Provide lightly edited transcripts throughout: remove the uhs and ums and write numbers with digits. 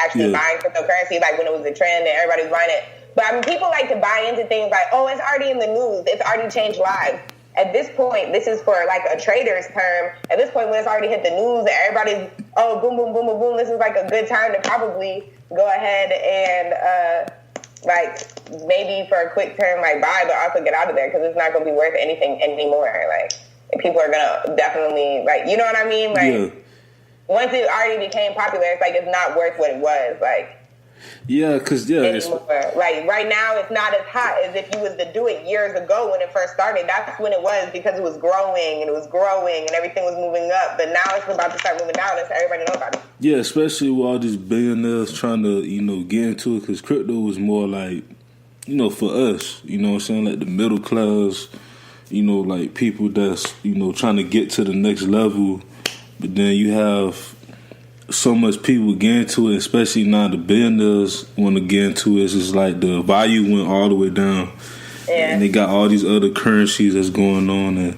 actually buying cryptocurrency, like when it was a trend and everybody was buying it. But I mean, people like to buy into things like, oh, it's already in the news. It's already changed lives. At this point, this is for like a trader's term. At this point, when it's already hit the news and everybody's, oh, boom, boom, boom, boom, boom, this is like a good time to probably go ahead and like maybe for a quick term, like buy, but also get out of there because it's not going to be worth anything anymore. Like people are going to definitely, like, you know what I mean? Like once it already became popular, it's like it's not worth what it was. Like, yeah, because like right now it's not as hot as if you was to do it years ago when it first started. That's when it was, because it was growing and everything was moving up. But now it's about to start moving down, and so everybody knows about it. Yeah, especially with all these billionaires trying to, get into it, because crypto was more like, for us, you know what I'm saying, like the middle class, like people that's, trying to get to the next level. But then you have so much people get into it, especially now the billionaires want to get into it. It's just like the value went all the way down. Yeah. And they got all these other currencies that's going on. And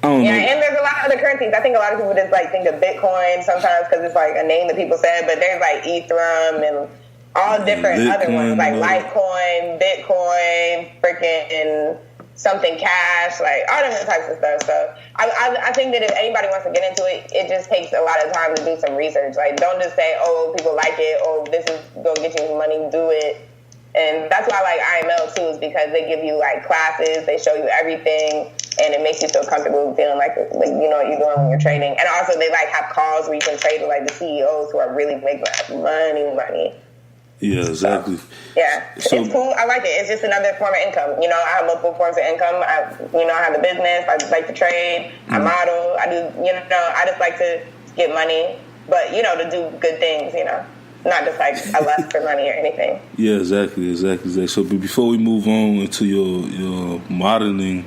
I don't know. And there's a lot of other currencies. I think a lot of people just like think of Bitcoin sometimes because it's like a name that people said, but there's like Ethereum and all different other ones, like Litecoin, Bitcoin, freaking something cash, like all different types of stuff. So I think that if anybody wants to get into it, it just takes a lot of time to do some research. Like, don't just say, oh, people like it, oh, this is gonna get you money, do it. And that's why I like IML too, is because they give you like classes, they show you everything, and it makes you feel comfortable feeling like you know what you're doing when you're trading. And also they like have calls where you can trade with like the CEOs who are really making money. Yeah, exactly. So, it's cool. I like it. It's just another form of income. I have multiple forms of income. I have the business. I just like to trade. I model. I do. I just like to get money, but to do good things. Not just like a lust for money or anything. Yeah, exactly. So, but before we move on into your modeling,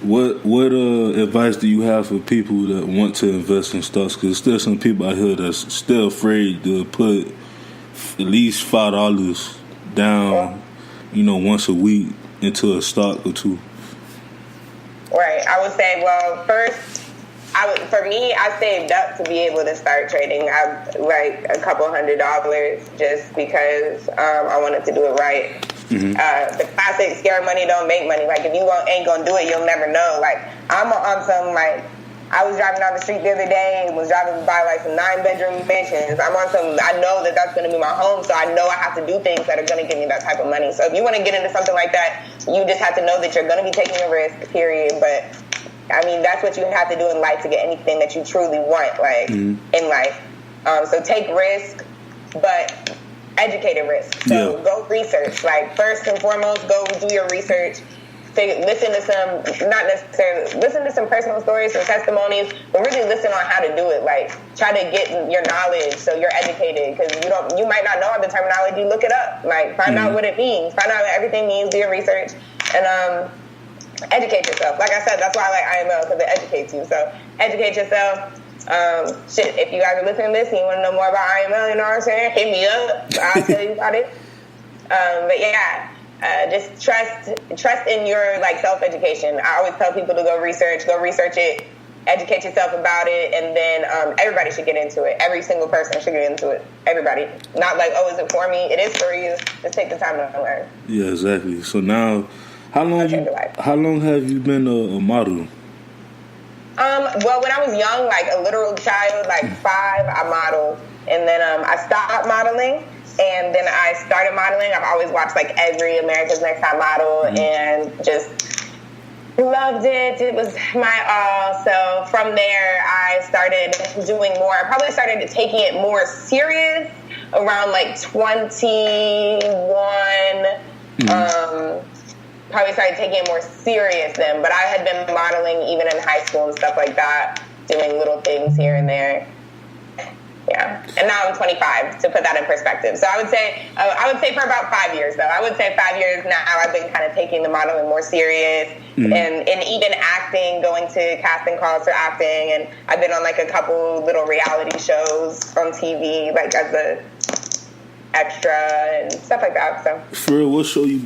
what advice do you have for people that want to invest in stocks? Because there's still some people out here that's still afraid to put at least $5 down, once a week into a stock or two. Right. I would say, well, first, I saved up to be able to start trading. I like a couple $100 just because I wanted to do it right. Mm-hmm. The classic scare money don't make money. Like, if you ain't gonna do it, you'll never know. Like, I'm on some, like, I was driving down the street the other day, was driving by like some 9-bedroom mansions. I'm on some, I know that that's going to be my home, so I know I have to do things that are going to give me that type of money. So if you want to get into something like that, you just have to know that you're going to be taking a risk, period. But I mean, that's what you have to do in life to get anything that you truly want, like in life. So take risk, but educated risk. So go research. Like, first and foremost, go do your research. Listen to some personal stories, some testimonies, but really listen on how to do it. Like, try to get your knowledge so you're educated, because you might not know all the terminology. Look it up. Like, find out what it means. Find out what everything means. Do your research and educate yourself. Like I said, that's why I like IML, because it educates you. So educate yourself. If you guys are listening to this and you want to know more about IML, you know what I'm saying? Hit me up. I'll tell you about it. But yeah. Just trust in your like self-education. I always tell people to go research it, educate yourself about it, and then everybody should get into it. Every single person should get into it. Everybody. Not like, oh, is it for me? It is for you. Just take the time to learn. Yeah, exactly. So now, how long have you been a model? Well, when I was young, like a literal child, like 5, I modeled, and then I stopped modeling. And then I started modeling. I've always watched like every America's Next Top Model and just loved it. It was my all. So from there, I started doing more. I probably started taking it more serious around like 21. Probably started taking it more serious then. But I had been modeling even in high school and stuff like that, doing little things here and there. Yeah, and now I'm 25, to put that in perspective. So I would say for about 5 years, though. I would say 5 years now I've been kind of taking the modeling more serious, and even acting, going to casting calls for acting, and I've been on like a couple little reality shows on TV, like as a extra and stuff like that. So for real, what show you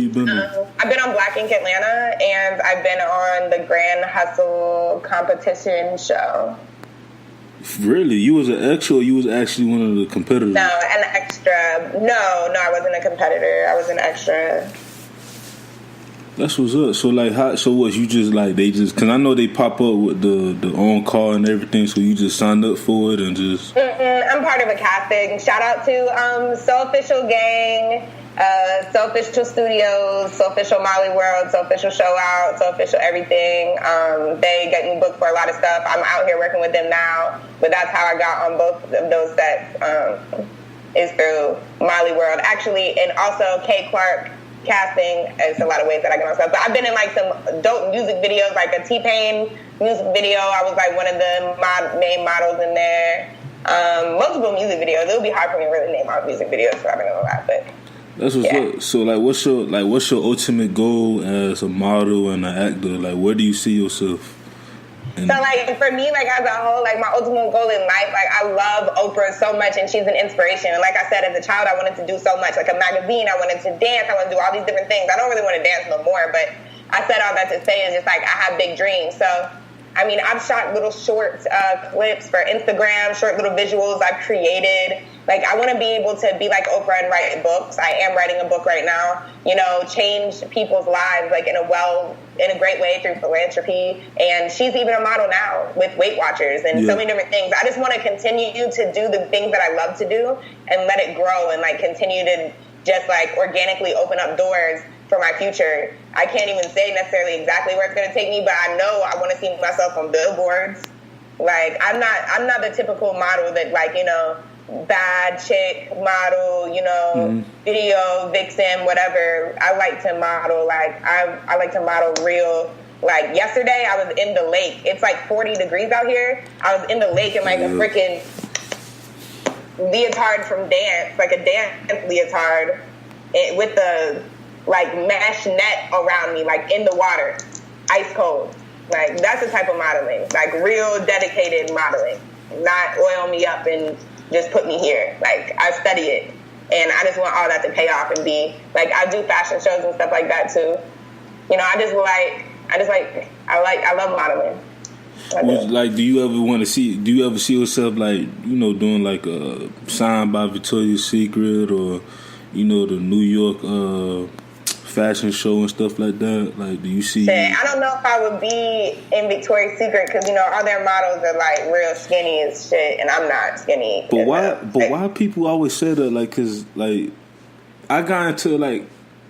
been on? I've been on Black Ink Atlanta, and I've been on the Grand Hustle competition show. Really? You was an extra, or you was actually one of the competitors? No, an extra. No, I wasn't a competitor. I was an extra. That's what's up. So like, how? So what? You just like they just because I know they pop up with the on call and everything. So you just signed up for it and just. I'm part of a casting. Shout out to So Official Gang, So Official Studios, So Official Molly World, So Official Show Out, So Official Everything. They get me booked for a lot of stuff. I'm out here working with them now, but that's how I got on both of those sets. Is through Molly World actually, and also Kay Clark. Casting. It's a lot of ways that I get on stuff, but I've been in like some dope music videos, like a T-Pain music video. I was like one of the main models in there. Multiple music videos. It would be hard for me to really name out music videos, so I'm not gonna lie, but that's what's up. So like, what's your ultimate goal as a model and an actor? Like, where do you see yourself? So like for me, like as a whole, like my ultimate goal in life, like I love Oprah so much, and she's an inspiration. And like I said, as a child, I wanted to do so much. Like a magazine, I wanted to dance, I wanted to do all these different things. I don't really want to dance no more, but I said all that to say is just like I have big dreams. So I mean, I've shot little short clips for Instagram, short little visuals I've created. Like, I want to be able to be like Oprah and write books. I am writing a book right now, you know, change people's lives, like, in a great way through philanthropy. And she's even a model now with Weight Watchers and so many different things. I just want to continue to do the things that I love to do and let it grow and, like, continue to just, like, organically open up doors for my future. I can't even say necessarily exactly where it's going to take me, but I know I want to see myself on billboards. Like, I'm not the typical model that, like, you know, bad chick model, you know, video vixen, whatever. I like to model, like, I like to model real. Like, yesterday I was in the lake. It's like 40 degrees out here. I was in the lake in, like, a freaking leotard from dance, like a dance leotard with the, like, mesh net around me, like, in the water, ice cold. Like, that's the type of modeling, like, real dedicated modeling, not oil me up and just put me here. Like, I study it, and I just want all that to pay off and be, like, I do fashion shows and stuff like that, too. You know, I love modeling. Do you ever see yourself, like, you know, doing, like, a signed by Victoria's Secret or, you know, the New York fashion show and stuff like that? Like, do you see? I don't know if I would be in Victoria's Secret because, you know, all their models are like real skinny as shit, and I'm not skinny. But why people always say that? Like, cause like I got into like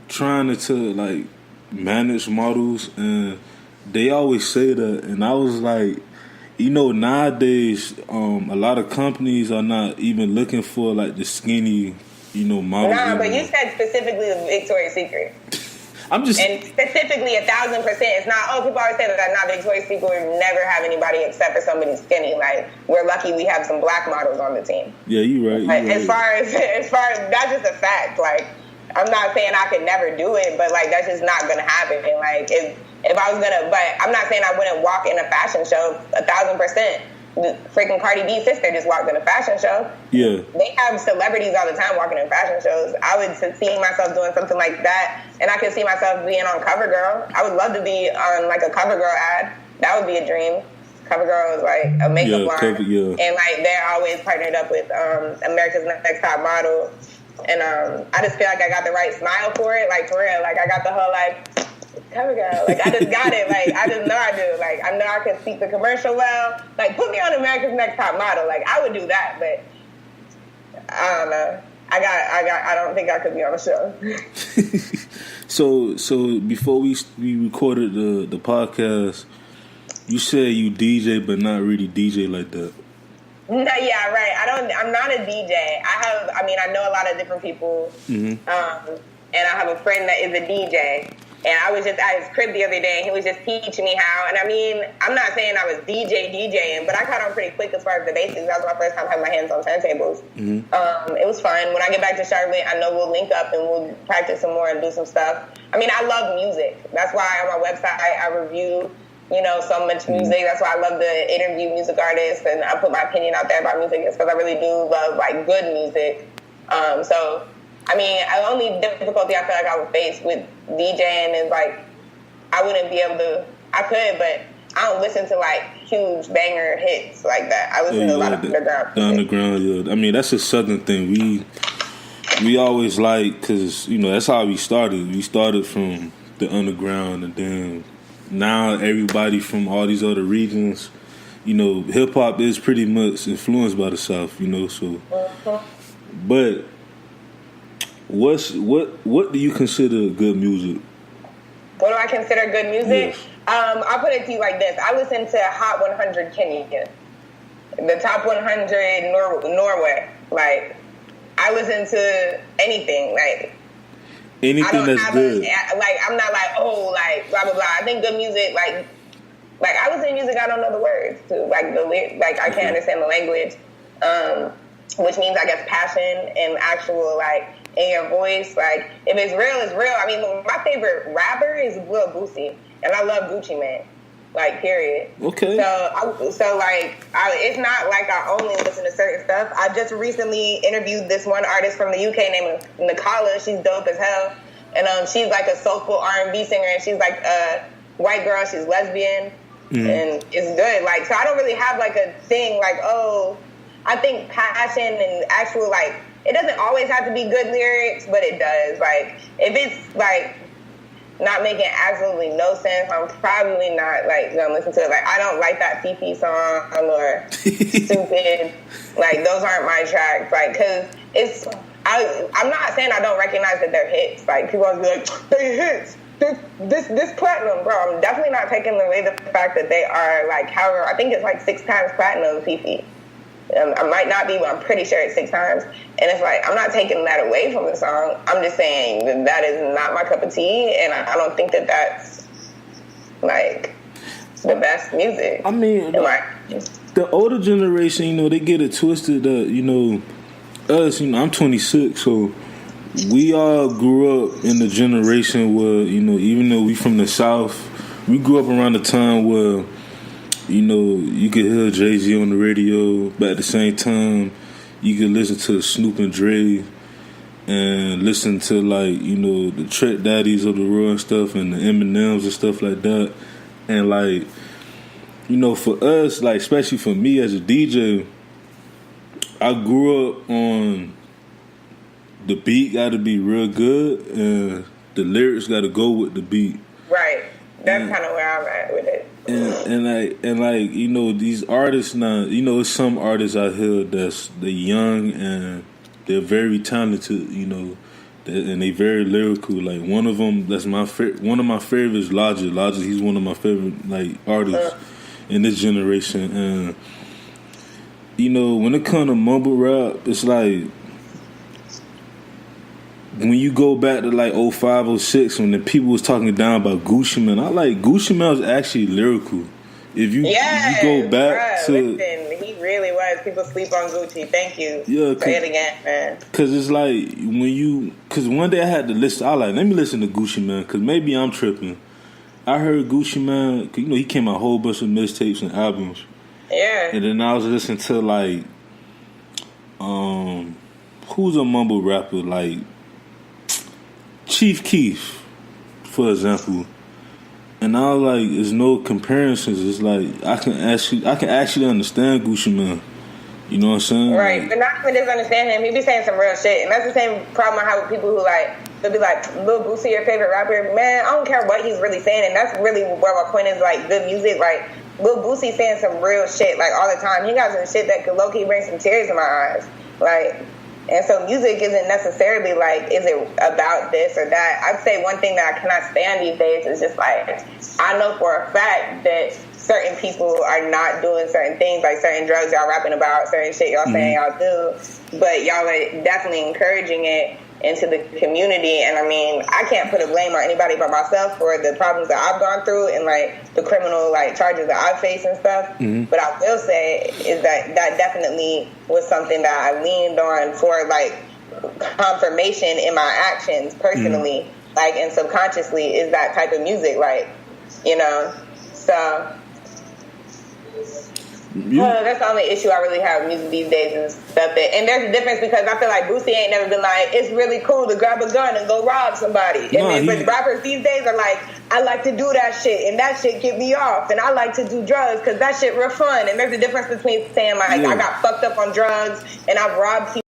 trying to like manage models, and they always say that, and I was like, you know, nowadays a lot of companies are not even looking for like the skinny, you know, models. Nah, but you said specifically the Victoria's Secret. I'm just... And specifically 1,000%. It's not, people always say that not Victoria's Secret would never have anybody except for somebody skinny. Like, we're lucky we have some black models on the team. Yeah, you're right. Like, as far as, that's just a fact. Like, I'm not saying I could never do it, but, like, that's just not going to happen. And, like, if I was going to, but I'm not saying I wouldn't walk in a fashion show 1,000%. The freaking Cardi B sister just walked in a fashion show. Yeah. They have celebrities all the time walking in fashion shows. I would see myself doing something like that, and I could see myself being on CoverGirl. I would love to be on, like, a CoverGirl ad. That would be a dream. CoverGirl is, like, a makeup line. And, like, they're always partnered up with America's Next Top Model. And I just feel like I got the right smile for it. Like, for real. Like, I got the whole, like, CoverGirl. Like, I just got it. Like, I just know I do. Like, I know I can speak the commercial well. Like, put me on America's Next Top Model. Like, I would do that, but I don't know. I don't think I could be on a show. So before we recorded the podcast, you said you DJ, but not really DJ like that. No, yeah, right. I'm not a DJ. I know a lot of different people. And I have a friend that is a DJ. And I was just at his crib the other day, and he was just teaching me how. And I mean, I'm not saying I was DJing, but I caught on pretty quick as far as the basics. That was my first time having my hands on turntables. It was fun. When I get back to Charlotte, I know we'll link up and we'll practice some more and do some stuff. I mean, I love music. That's why on my website I review, you know, so much music. That's why I love to interview music artists, and I put my opinion out there about music. It's because I really do love, like, good music. I mean, the only difficulty I feel like I would face with DJing is, like, I wouldn't be able to, I could, but I don't listen to, like, huge banger hits like that. I listen to a lot of underground. The underground, yeah. I mean, that's a Southern thing. We always like, because, you know, that's how we started. We started from the underground, and then now everybody from all these other regions, you know, hip hop is pretty much influenced by the South, you know. So, but what do you consider good music? What do I consider good music? Yes. I'll put it to you like this: I listen to Hot 100 Kenya, the top 100 Norway. Like, I listen to anything, like. Anything that's good. I'm not like, oh, like, blah, blah, blah. I think good music, like I listen to music, I don't know the words to. Like, I can't understand the language, which means, I guess, passion and actual, like, in your voice. Like, if it's real, it's real. I mean, my favorite rapper is Lil Boosie, and I love Gucci Mane. Like, period. Okay. So it's not like I only listen to certain stuff. I just recently interviewed this one artist from the UK named Nicola. She's dope as hell. And she's like a soulful R&B singer, and she's like a white girl. She's lesbian. And it's good. Like, so I don't really have like a thing like, oh, I think passion and actual, like, it doesn't always have to be good lyrics, but it does. Like, if it's like not making absolutely no sense, I'm probably not like gonna listen to it. Like, I don't like that Fifi song or Stupid. Like, those aren't my tracks. Like, cause I'm not saying I don't recognize that they're hits. Like, people always be like, they hits. This platinum, bro. I'm definitely not taking away the fact that they are, like, however, I think it's like 6 times platinum, Fifi. I might not be, but I'm pretty sure it's 6 times. And it's like, I'm not taking that away from the song. I'm just saying that is not my cup of tea, and I don't think that that's, like, the best music. I mean, the older generation, you know, they get it twisted that, you know, us, you know, I'm 26, so we all grew up in the generation where, you know, even though we from the South, we grew up around the time where, you know, you could hear Jay-Z on the radio, but at the same time, you could listen to Snoop and Dre and listen to, like, you know, the Trick Daddies of the world and stuff, and the Eminems and stuff like that. And, like, you know, for us, like, especially for me as a DJ, I grew up on the beat got to be real good, and the lyrics got to go with the beat. Right. That's kind of where I'm at with it. And like you know, these artists now, you know, it's some artists out here they're young and they're very talented, you know, and they very lyrical. Like, one of them that's one of my favorites, Logic. Logic, he's one of my favorite, like, artists in this generation. And you know, when it comes to mumble rap, it's like, when you go back to like 05, 06, when the people was talking down about Gucci Mane, I like Gucci Mane was actually lyrical. If you go back to, listen, he really was. People sleep on Gucci. Thank you. Yeah, say it again, man. Because it's like because one day I had to listen. I like, let me listen to Gucci Mane, because maybe I'm tripping. I heard Gucci Mane, you know, he came out a whole bunch of mixtapes and albums. Yeah. And then I was listening to like, who's a mumble rapper, like Chief Keef, for example, and I was like, there's no comparisons. It's like I can actually understand Gucci Mane. You know what I'm saying? Right, like, but not even just understand him. He be saying some real shit, and that's the same problem I have with people who like, they'll be like, Lil Boosie, your favorite rapper? Man, I don't care what he's really saying, and that's really where my point is. Like, good music, like Lil Boosie saying some real shit like all the time. He got some shit that could low-key bring some tears in my eyes, like. And so music isn't necessarily like, is it about this or that? I'd say one thing that I cannot stand these days is just like, I know for a fact that certain people are not doing certain things, like certain drugs y'all rapping about, certain shit y'all saying y'all do, but y'all are definitely encouraging it into the community. And I mean, I can't put a blame on anybody but myself for the problems that I've gone through and like the criminal like charges that I've faced and stuff. But I will say is that definitely was something that I leaned on for like confirmation in my actions personally, like, and subconsciously, is that type of music, like, you know. So That's the only issue I really have with music these days and stuff. And there's a difference because I feel like Boosie ain't never been like, it's really cool to grab a gun and go rob somebody. But rappers these days are like, I like to do that shit and that shit get me off, and I like to do drugs because that shit real fun. And there's a difference between saying like, I got fucked up on drugs and I've robbed people